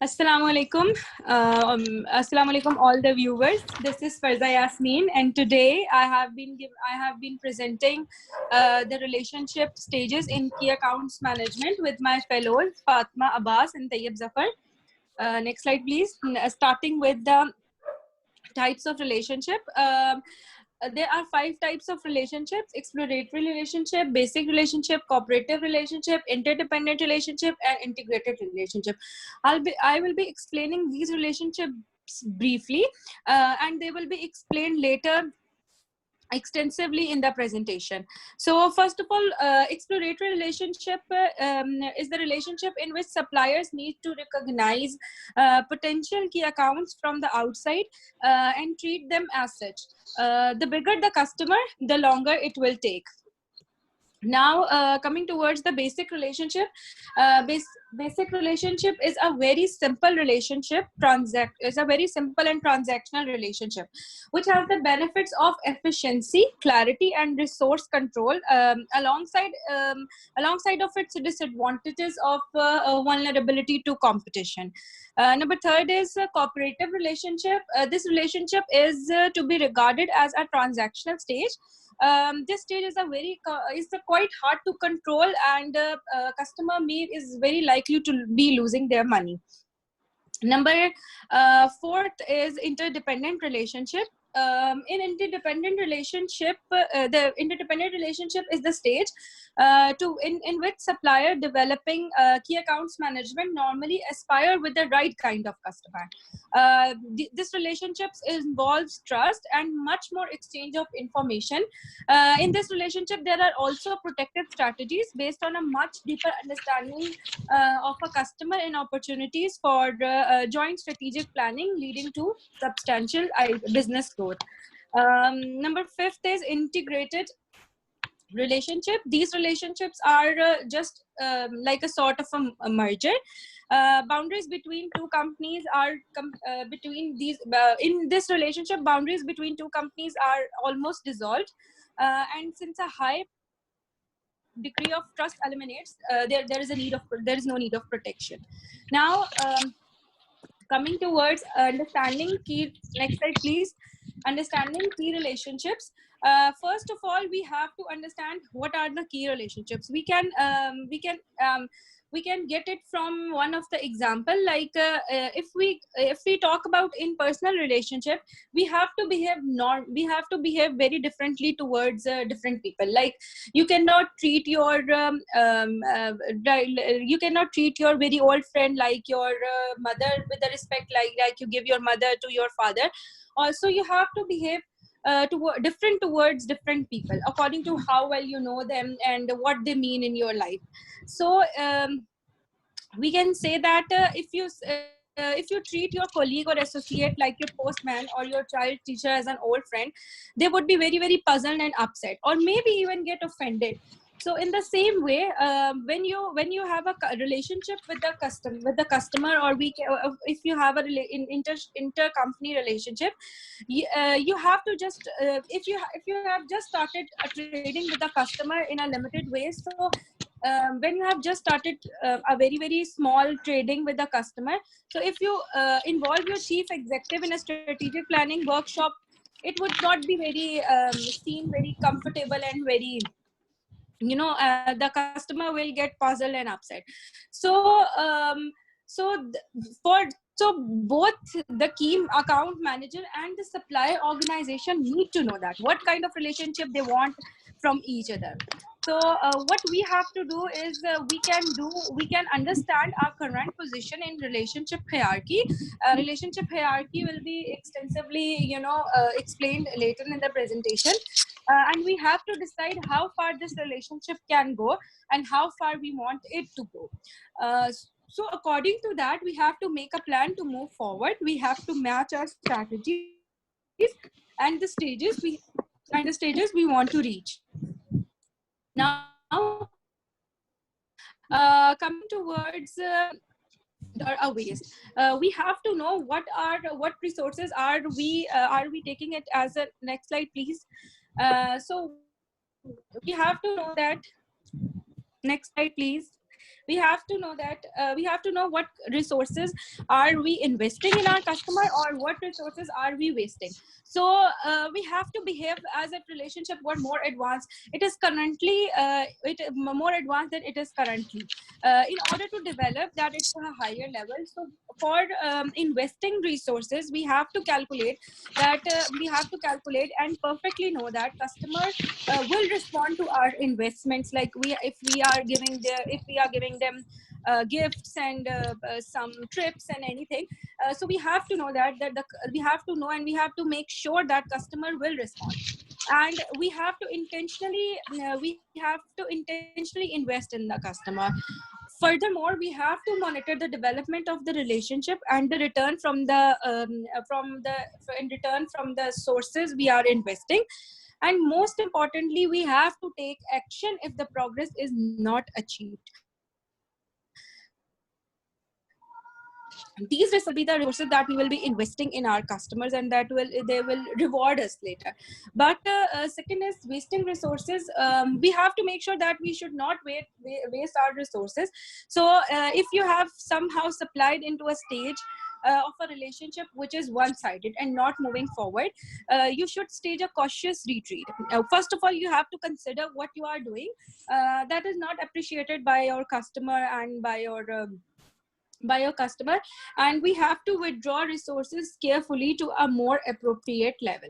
Assalamu alaikum. Assalamu alaikum, all the viewers. This is Farzah Yaamin, and today I have been presenting the relationship stages in key accounts management with my fellows Fatima Abbas and Tayab Zafar. Next slide, please. Starting with the types of relationship. There are 5 types of relationships: exploratory relationship, basic relationship, cooperative relationship, interdependent relationship, and integrated relationship. I will be explaining these relationships briefly, and they will be explained later extensively in the presentation. So first of all, exploratory relationship is the relationship in which suppliers need to recognize potential key accounts from the outside and treat them as such. The bigger the customer, the longer it will take. Now, coming towards the basic relationship, basic relationship is a very simple relationship. Is a very simple and transactional relationship, which has the benefits of efficiency, clarity, and resource control, alongside of its disadvantages of vulnerability to competition. Number third is a cooperative relationship. This relationship is to be regarded as a transactional stage. This stage is quite hard to control, and customer is very likely to be losing their money. Number fourth is interdependent relationship. In interdependent relationship, the interdependent relationship is the stage in which supplier developing key accounts management normally aspire with the right kind of customer. This relationship involves trust and much more exchange of information. In this relationship, there are also protective strategies based on a much deeper understanding of a customer and opportunities for joint strategic planning, leading to substantial business growth. Number fifth is integrated relationship. These relationships are just like a sort of a merger. Boundaries between two companies are in this relationship, boundaries between two companies are almost dissolved, and since a high degree of trust eliminates, there is no need of protection. Now, coming towards understanding key. Next slide, please. Understanding key relationships. First of all, we have to understand what are the key relationships. We can get it from one of the example, like if we talk about in personal relationship, we have to behave very differently towards different people. Like you cannot treat your very old friend like your mother with the respect like you give your mother to your father. Also, you have to behave different towards different people according to how well you know them and what they mean in your life. So we can say that if you treat your colleague or associate like your postman or your child teacher as an old friend, they would be very, very puzzled and upset, or maybe even get offended. So in the same way, when you have a relationship with the customer, or if you have inter company relationship, you have to just if you have just started trading with the customer in a limited way. So when you have just started a very, very small trading with the customer, so if you involve your chief executive in a strategic planning workshop, it would not be very seen very comfortable, and very, the customer will get puzzled and upset. So both the key account manager and the supply organization need to know that what kind of relationship they want from each other. So what we have to do is we can understand our current position in relationship hierarchy. Relationship hierarchy will be extensively explained later in the presentation. And we have to decide how far this relationship can go and how far we want it to go. So according to that, we have to make a plan to move forward. We have to match our strategies and the stages we want to reach. Now, coming towards our waste, we have to know what resources are we taking it as a. Next slide, please. So we have to know that. Next slide, please. we have to know that we have to know what resources are we investing in our customer, or what resources are we wasting. So we have to behave as a relationship what more advanced it is currently, more advanced than it is currently, in order to develop that it's a higher level. So for investing resources, we have to calculate that we have to calculate and perfectly know that customer will respond to our investments. Like if we are giving them gifts and some trips and anything, so we have to know we have to know, and we have to make sure that customer will respond. And we have to intentionally invest in the customer. Furthermore, we have to monitor the development of the relationship and the return in return from the sources we are investing. And most importantly, we have to take action if the progress is not achieved. These resources will be the resources that we will be investing in our customers, and they will reward us later. But second is wasting resources. We have to make sure that we should not waste our resources. So if you have somehow supplied into a stage of a relationship which is one-sided and not moving forward, you should stage a cautious retreat. First of all, you have to consider what you are doing that is not appreciated by your customer and by your customer, and we have to withdraw resources carefully to a more appropriate level.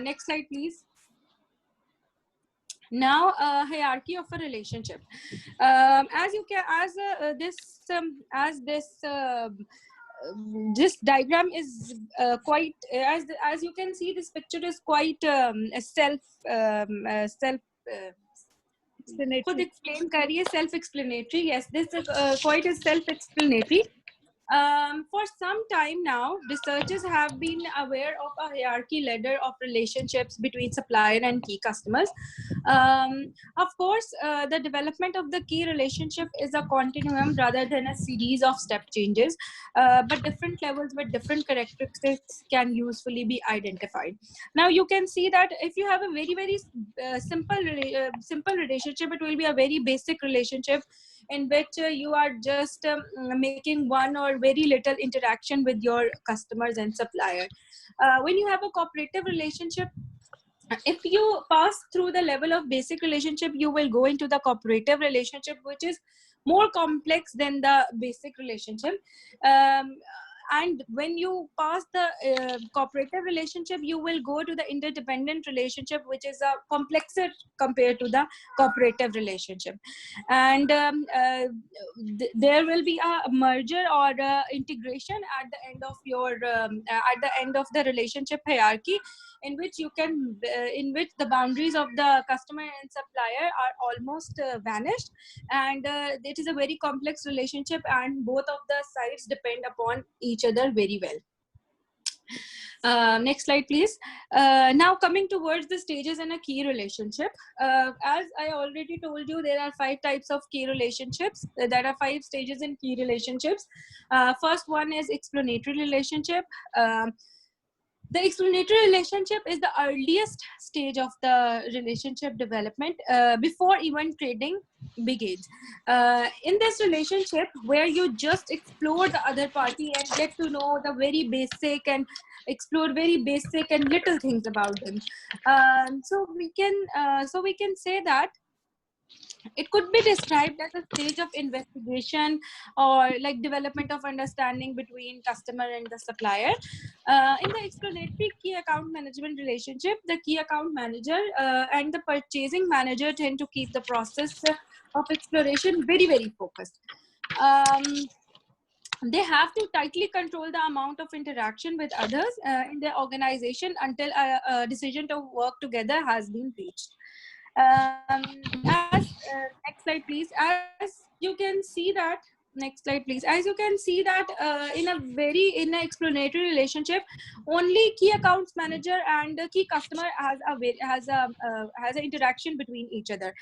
Next slide, please. Now, hierarchy of a relationship. This diagram is quite, as you can see, this picture is quite self-explanatory. Yes, this is quite a self-explanatory. For some time now, researchers have been aware of a hierarchy ladder of relationships between supplier and key customers. Of course, the development of the key relationship is a continuum rather than a series of step changes, but different levels with different characteristics can usefully be identified. Now, you can see that if you have a very simple relationship, it will be a very basic relationship in which you are just making one or very little interaction with your customers and supplier. When you have a cooperative relationship, if you pass through the level of basic relationship, you will go into the cooperative relationship, which is more complex than the basic relationship. And when you pass the cooperative relationship, you will go to the interdependent relationship, which is a complexer compared to the cooperative relationship. And there will be a merger or integration at the end of the relationship hierarchy, in which the boundaries of the customer and supplier are almost vanished, and it is a very complex relationship, and both of the sides depend upon each other very well. Next slide, please. Now, coming towards the stages in a key relationship. As I already told you, there are 5 types of key relationships. There are 5 stages in key relationships. First one is explanatory relationship. The explanatory relationship is the earliest stage of the relationship development before even trading begins. In this relationship, where you just explore the other party and get to know the very basic and explore very basic and little things about them. So we can say that it could be described as a stage of investigation or like development of understanding between customer and the supplier. In the explanatory key account management relationship, the key account manager and the purchasing manager tend to keep the process of exploration very focused. They have to tightly control the amount of interaction with others in their organization until a decision to work together has been reached. Next slide, please. As you can see that next slide, please. As you can see that in an explanatory relationship, only key accounts manager and key customer has an interaction between each other.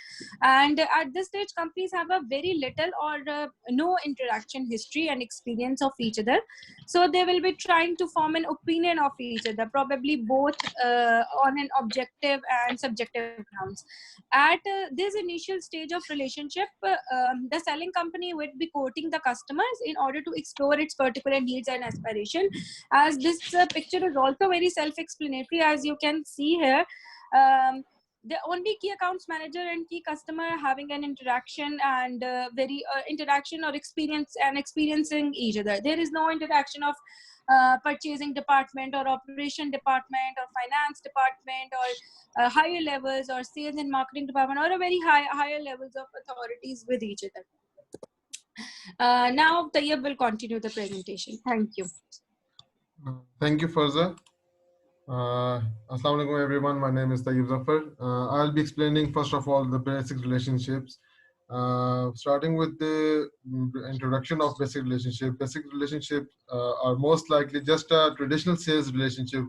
And at this stage, companies have a very little or no interaction history and experience of each other. So they will be trying to form an opinion of each other, probably both on an objective and subjective grounds. At this initial stage of relationship, the selling company would be quoting the customers in order to explore its particular needs and aspiration. As this picture is also very self-explanatory, as you can see here. The only key accounts manager and key customer having an interaction and very interaction or experience and experiencing each other. There is no interaction of purchasing department or operation department or finance department or higher levels or sales and marketing department or a very higher levels of authorities with each other. Now Tayyab will continue the presentation. Thank you. Thank you, Farzah. Assalamu alaikum everyone. My name is Tayab Zafar. I'll be explaining first of all the basic relationships. Starting with the introduction of basic relationship. Basic relationships are most likely just a traditional sales relationship.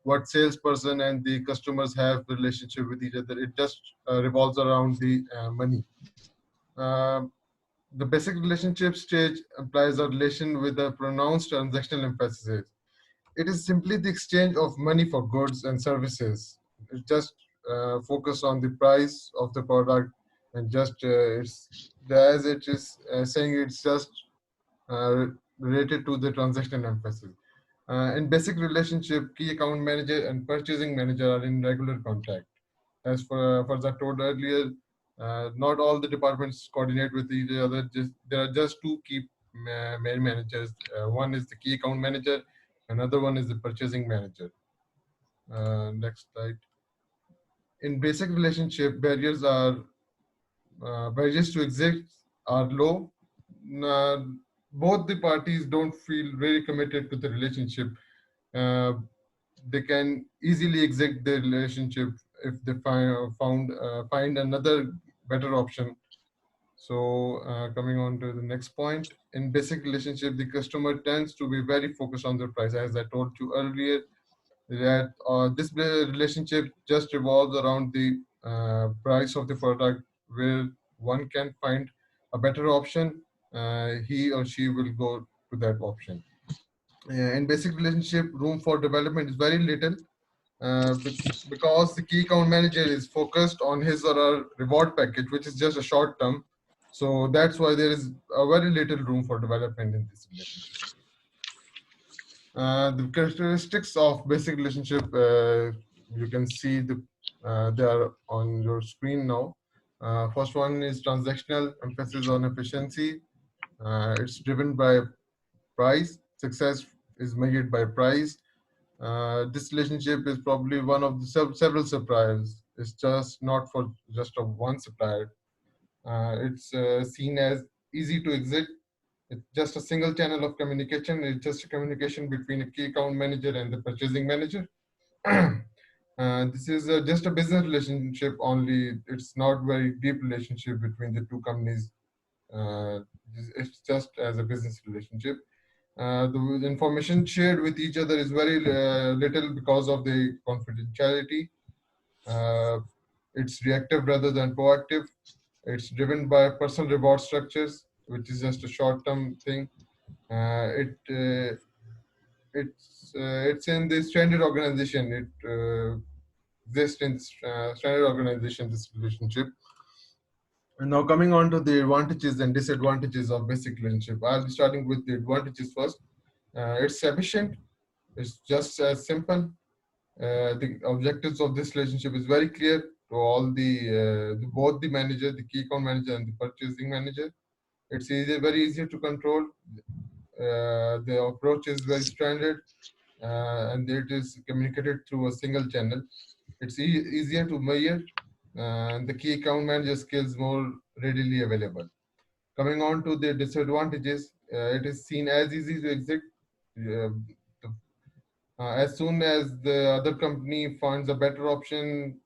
What salesperson and the customers have the relationship with each other. It just revolves around the money. The basic relationship stage implies a relation with a pronounced transactional emphasis. It is simply the exchange of money for goods and services. It just focus on the price of the product and just it's as it is saying it's just related to the transaction emphasis. In basic relationship, key account manager and purchasing manager are in regular contact. As Farzah told earlier, not all the departments coordinate with each other. There are just two key main managers. One is the key account manager, another one is the purchasing manager. Next slide. In basic relationship, barriers to exit are low. Both the parties don't feel very committed to the relationship. They can easily exit the relationship if they find another better option. So coming on to the next point, in basic relationship, the customer tends to be very focused on the price. As I told you earlier, that this relationship just revolves around the price of the product, where one can find a better option, he or she will go to that option. In basic relationship, room for development is very little because the key account manager is focused on his or her reward package, which is just a short term. So that's why there is a very little room for development in this relationship. The characteristics of basic relationship, you can see they are on your screen now. First one is transactional, emphasis on efficiency. It's driven by price. Success is measured by price. This relationship is probably one of the several suppliers. It's just not for just a one supplier. It's seen as easy to exit. It's just a single channel of communication. It's just a communication between a key account manager and the purchasing manager. This is just a business relationship only. It's not very deep relationship between the two companies. It's just as a business relationship. The information shared with each other is very little because of the confidentiality. It's reactive rather than proactive. It's driven by personal reward structures, which is just a short-term thing. It's in the standard organization. It exists in standard organization. This relationship. And now coming on to the advantages and disadvantages of basic relationship. I'll be starting with the advantages first. It's efficient. It's just as simple. The objectives of this relationship is very clear to all both the manager, the key account manager, and the purchasing manager. It's very easy to control. The approach is very standard, and it is communicated through a single channel. It's easier to measure, and the key account manager skills more readily available. Coming on to the disadvantages, it is seen as easy to exit. Uh, as soon as the other company finds a better option,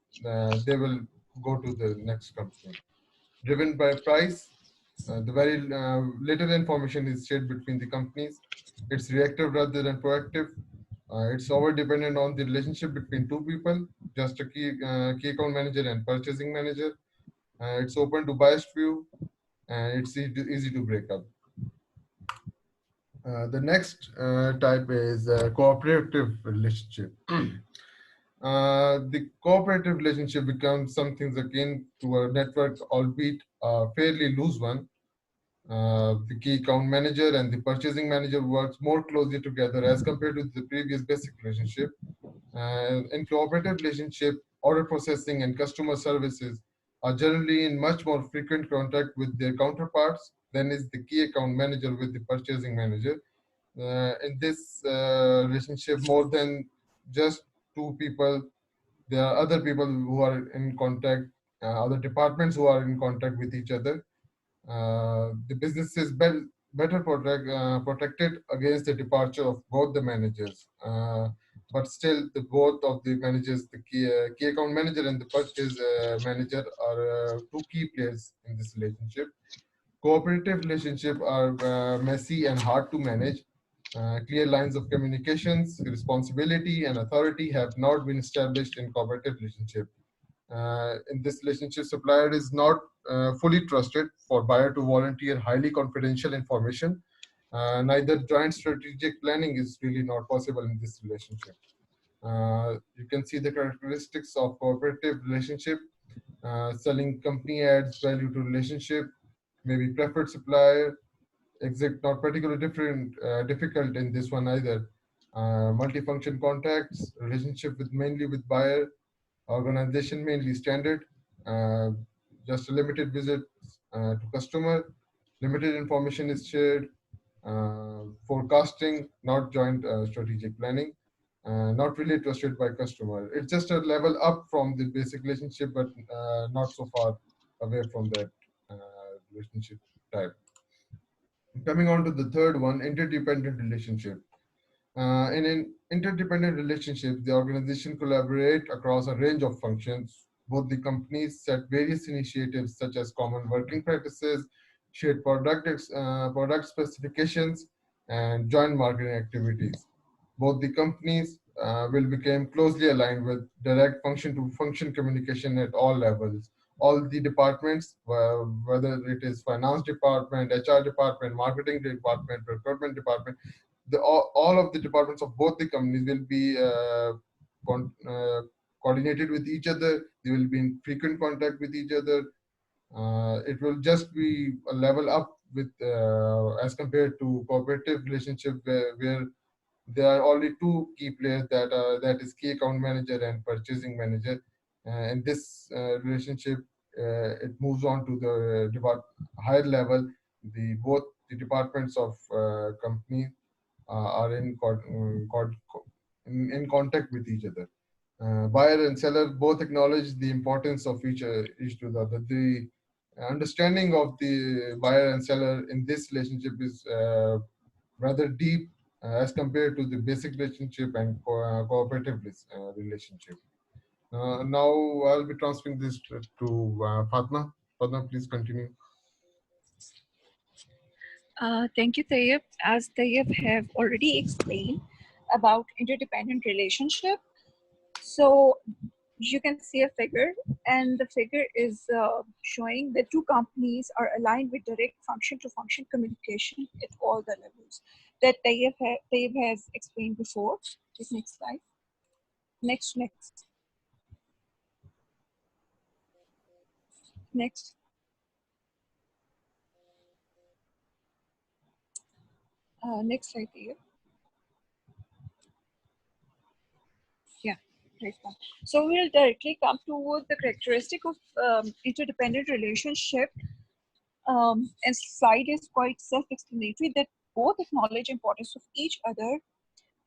they will go to the next company. Driven by price, The very little information is shared between the companies. It's reactive rather than proactive. It's over dependent on the relationship between two people, just a key account manager and purchasing manager. It's open to biased view, and it's easy to break up. The next type is cooperative relationship. The cooperative relationship becomes something akin to a network, albeit a fairly loose one. The key account manager and the purchasing manager works more closely together as compared to the previous basic relationship. In cooperative relationship, order processing and customer services are generally in much more frequent contact with their counterparts than is the key account manager with the purchasing manager. In this relationship, more than just two people, there are other people who are in contact, other departments who are in contact with each other. The business is better protected against the departure of both the managers. But still, the both of the managers, the key account manager and the purchase manager, are two key players in this relationship. Cooperative relationships are messy and hard to manage. Clear lines of communications, responsibility, and authority have not been established in cooperative relationship. In this relationship, supplier is not fully trusted for buyer to volunteer highly confidential information. Neither joint strategic planning is really not possible in this relationship. You can see the characteristics of cooperative relationship. Selling company adds value to relationship, maybe preferred supplier, exit not particularly difficult in this one either. Multifunction contacts, relationship with mainly with buyer, organization mainly standard, uh, just a limited visit to customer, limited information is shared, forecasting, not joint strategic planning, not really trusted by customer. It's just a level up from the basic relationship, but not so far away from that relationship type. Coming on to the third one, interdependent relationship. In an interdependent relationship, the organization collaborate across a range of functions. Both the companies set various initiatives such as common working practices, shared product specifications, and joint marketing activities. Both the companies will become closely aligned with direct function-to-function communication at all levels. All the departments, whether it is finance department, HR department, marketing department, procurement department, all of the departments of both the companies will be con- uh, coordinated with each other. They will be in frequent contact with each other. It will just be a level up with as compared to cooperative relationship where there are only two key players that is key account manager and purchasing manager. In this relationship, it moves on to the higher level. The both the departments of company are in contact with each other. Buyer and seller both acknowledge the importance of each to the other. The understanding of the buyer and seller in this relationship is rather deep as compared to the basic relationship and cooperative relationship. Now I'll be transferring this to Fatma. Fatma, please continue. Thank you, Tayyab. As Tayyab have already explained about interdependent relationship, so you can see a figure, and the figure is showing that two companies are aligned with direct function-to-function communication at all the levels that Tayyab has explained before. This next slide. Next. Next slide, Tayyab. Yeah, right now. So we'll directly come toward the characteristic of interdependent relationship. And slide is quite self-explanatory that both acknowledge importance of each other,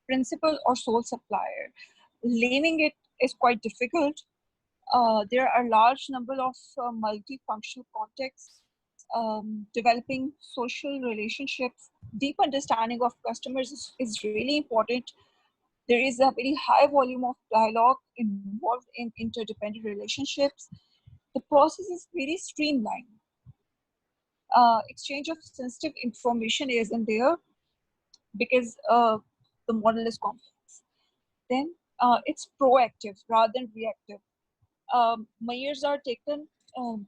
principal or sole supplier. Naming it is quite difficult. There are a large number of multifunctional contexts, developing social relationships. Deep understanding of customers is really important. There is a very high volume of dialogue involved in interdependent relationships. The process is very streamlined. exchange of sensitive information isn't there because the model is complex. Then it's proactive rather than reactive. Measures are taken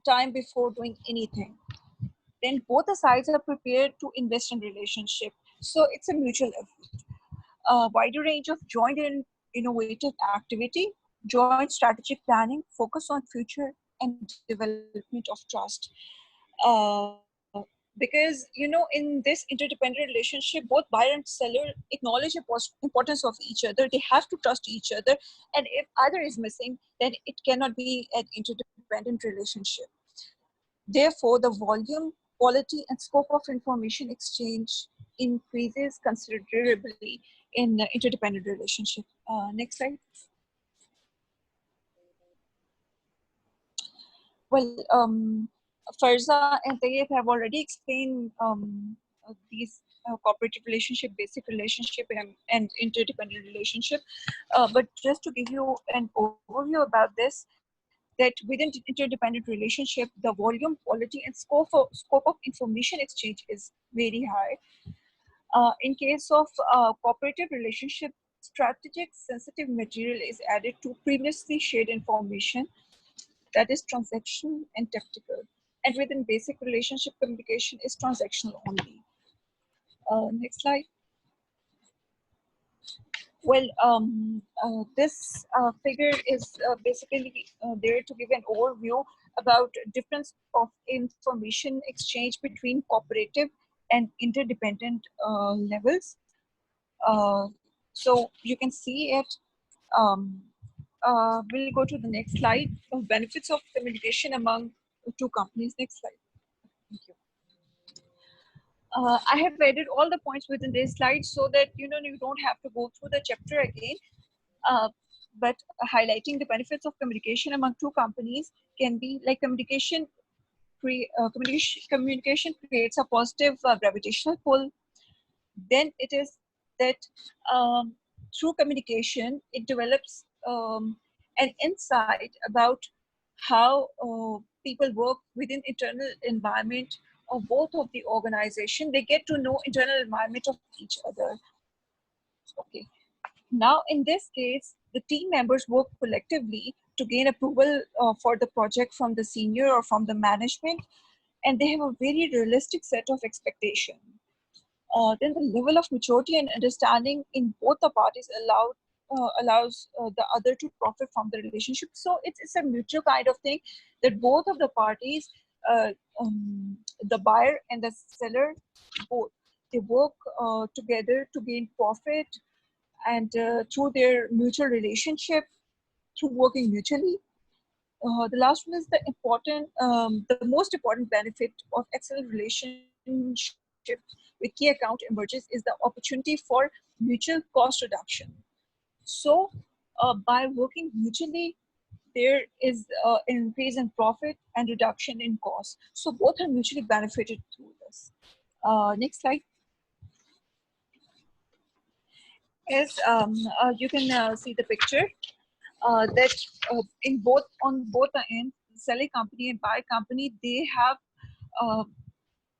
time before doing anything. Then both the sides are prepared to invest in relationship. So it's a mutual effort. A wider range of joint and innovative activity, joint strategic planning, focus on future and development of trust. Because in this interdependent relationship, both buyer and seller acknowledge the importance of each other. They have to trust each other, and if either is missing, then it cannot be an interdependent relationship. Therefore, the volume, quality, and scope of information exchange increases considerably in interdependent relationship. Next slide. Well, Farzah and Tayyab have already explained these cooperative relationship, basic relationship, and interdependent relationship. But just to give you an overview about this, that within interdependent relationship, the volume, quality, and scope of information exchange is very high. In case of cooperative relationship, strategic sensitive material is added to previously shared information, that is transactional and tactical. And within basic relationship, communication is transactional only. Next slide. Well, this figure is basically there to give an overview about difference of information exchange between cooperative and interdependent levels. So you can see it. Um, we'll go to the next slide. Benefits of communication among two companies. Next slide. Thank you. I have added all the points within this slide so that you don't have to go through the chapter again. But highlighting the benefits of communication among two companies can be like communication creates a positive gravitational pull. Then it is that through communication, it develops an insight about how people work within internal environment of both of the organization. They get to know internal environment of each other. Okay. Now, in this case, the team members work collectively to gain approval for the project from the senior or from the management, and they have a very realistic set of expectation. Then the level of maturity and understanding in both the parties allows the other to profit from the relationship. So it's a mutual kind of thing that both of the parties, uh, the buyer and the seller, both they work together to gain profit, and through their mutual relationship, through working mutually. The last one is the most important benefit of excellent relationship with key account emerges is the opportunity for mutual cost reduction. So, by working mutually, there is an increase in profit and reduction in cost. So both are mutually benefited through this. Next slide. Is you can see the picture that in both on both the ends, selling company and buy company, they have uh,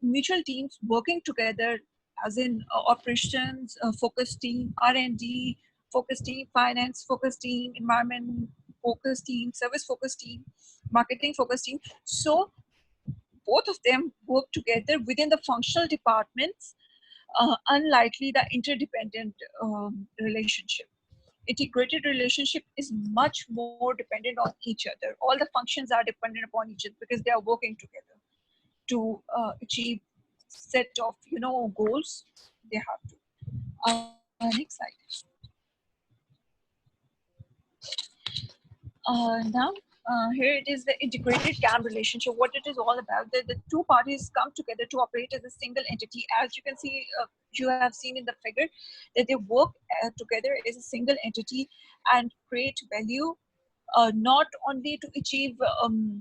mutual teams working together, as in operations focus team, R&D focus team, finance focus team, environment focus team, service focus team, marketing focus team. So both of them work together within the functional departments, unlikely the interdependent relationship. Integrated relationship is much more dependent on each other. All the functions are dependent upon each other because they are working together to achieve set of goals they have to. Next slide. Now here it is, the integrated KAM relationship. What it is all about, the two parties come together to operate as a single entity. As you can see, you have seen in the figure that they work together as a single entity and create value, not only to achieve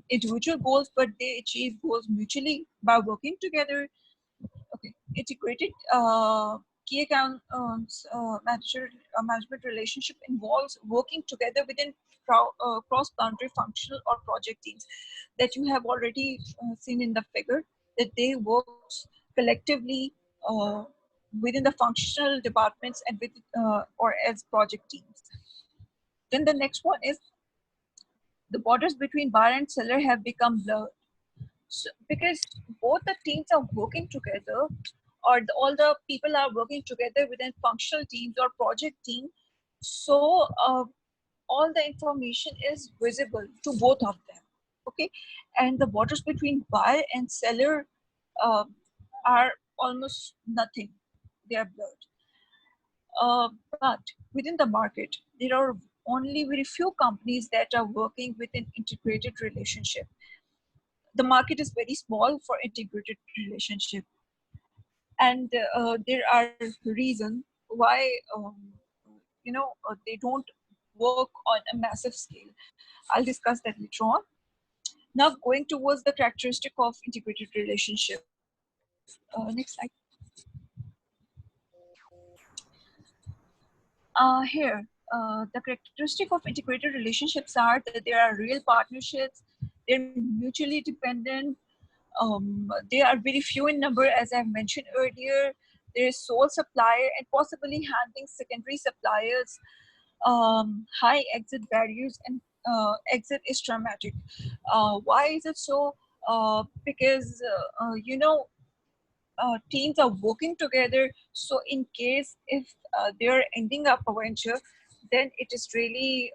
individual goals, but they achieve goals mutually by working together. Okay, integrated key account management relationship involves working together within cross-boundary functional or project teams that you have already seen in the figure. that they work collectively within the functional departments and with or as project teams. Then the next one is the borders between buyer and seller have become blurred. So, because both the teams are working together, or all the people are working together within functional teams or project team, so all the information is visible to both of them. Okay, and the borders between buyer and seller uh, are almost nothing; they are blurred. But within the market, there are only very few companies that are working with an integrated relationship. The market is very small for integrated relationship, and there are reasons why they don't work on a massive scale. I'll discuss that later on. Now going towards the characteristic of integrated relationship. Next slide. Here, the characteristic of integrated relationships are that there are real partnerships, they're mutually dependent, they are very few in number, as I've mentioned earlier. There is sole supplier and possibly handling secondary suppliers, high exit barriers, and exit is traumatic. Why is it so? Because teams are working together. So in case if they're ending up a venture, then it is really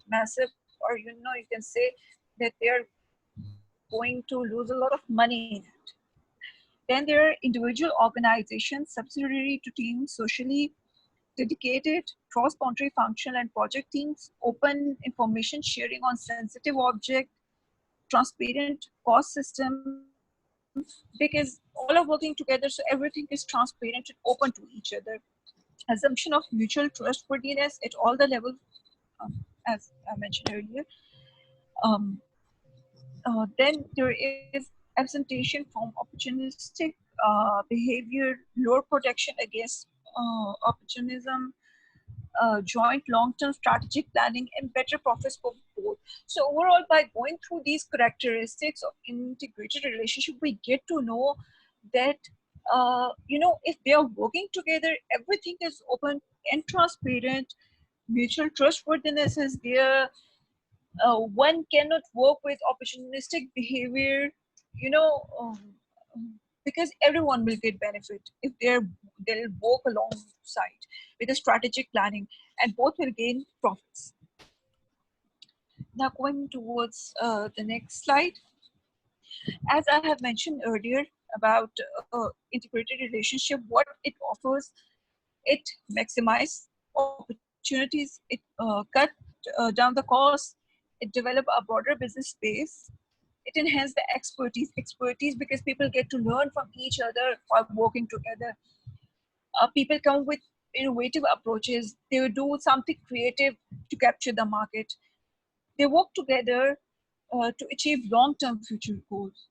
massive, or you can say that they're going to lose a lot of money in it. Then there are individual organizations subsidiary to teams, socially dedicated, cross-boundary functional and project teams, open information sharing on sensitive object, transparent cost system, because all are working together, so everything is transparent and open to each other. Assumption of mutual trustworthiness at all the levels, as I mentioned earlier. Um, then there is absentation from opportunistic behavior, lower protection against opportunism, joint long-term strategic planning, and better profits for both. So overall, by going through these characteristics of integrated relationship, we get to know that if they are working together, everything is open and transparent. Mutual trustworthiness is there. One cannot work with opportunistic behavior, you know, because everyone will get benefit if they'll work alongside with a strategic planning, and both will gain profits. Now going towards the next slide. As I have mentioned earlier about integrated relationship, what it offers, it maximize opportunities, it cut down the cost, it develop a broader business space, it enhance the expertise because people get to learn from each other while working together. People come with innovative approaches, they do something creative to capture the market, they work together to achieve long-term future goals.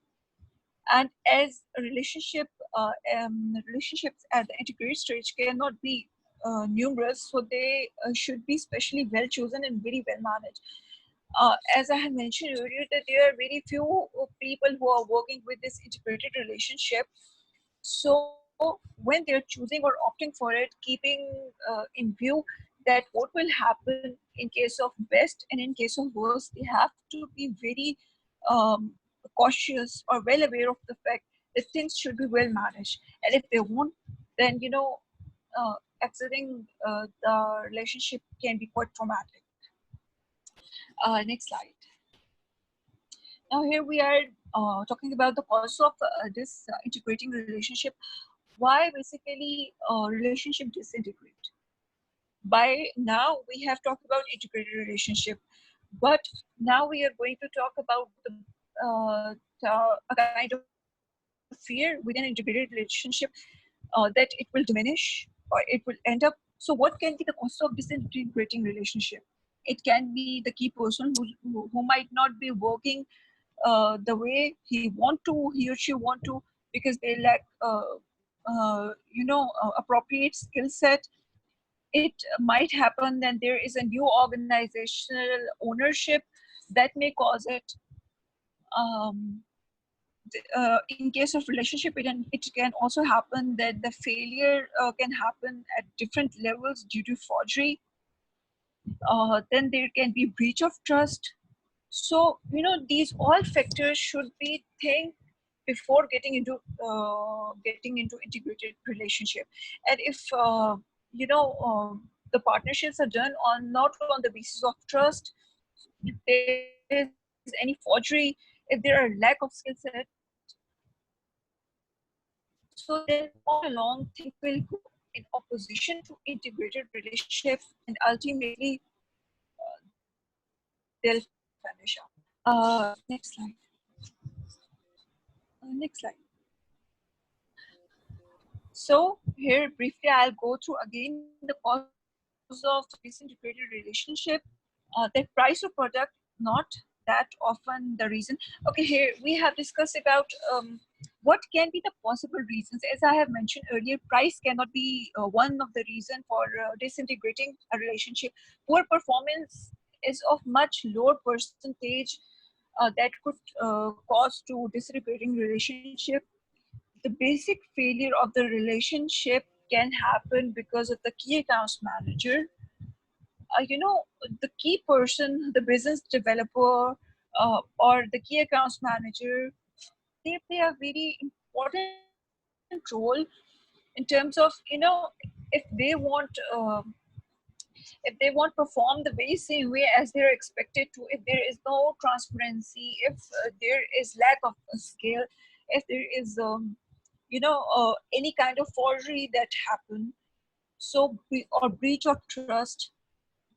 And as a relationship, relationships at the integrated stage cannot be numerous, so they should be specially well chosen and very well managed. As I had mentioned earlier, that there are very few people who are working with this integrated relationship. So when they're choosing or opting for it, keeping in view that what will happen in case of best and in case of worst, they have to be very um, cautious or well aware of the fact that things should be well managed. And if they won't, then exiting the relationship can be quite traumatic. Next slide. Now here we are talking about the cause of this integrating relationship. Why basically relationship disintegrate? By now we have talked about integrated relationship, but now we are going to talk about a kind of fear within an integrated relationship, that it will diminish or it will end up. So what can be the cost of disintegrating relationship? It can be the key person who might not be working the way he or she want to, because they lack appropriate skill set. It might happen that there is a new organizational ownership that may cause it. um, in case of relationship, it can also happen that the failure can happen at different levels due to forgery. Then there can be breach of trust. So these all factors should be think before getting into integrated relationship. And if the partnerships are done on not on the basis of trust, if there is any forgery, if there are lack of skill set, so then all along things will go in opposition to integrated relationship, and ultimately they'll vanish out. Next slide. Next slide. So here briefly I'll go through again the cause of disintegrated relationship. That price of product, not that often the reason. Okay, here we have discussed about what can be the possible reasons. As I have mentioned earlier, price cannot be one of the reason for disintegrating a relationship. Poor performance is of much lower percentage that could cause to disintegrating relationship. The basic failure of the relationship can happen because of the key accounts manager. The key person, the business developer, or the key accounts manager, they play a very important role in terms of if they want perform the very same way as they're expected to, if there is no transparency, if there is lack of skill, if there is any kind of forgery that happen, so or breach of trust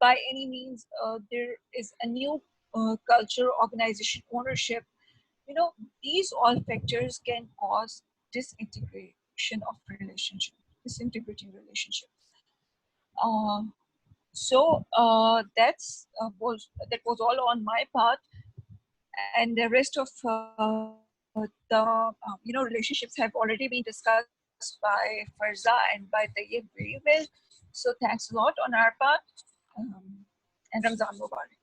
by any means, there is a new culture, organization, ownership. These all factors can cause disintegration of relationship, disintegrating relationships. Uh, that was all on my part, and the rest of relationships have already been discussed by Farzah and by Tayyab very well. So thanks a lot on our part, and Ramzan Mubarak.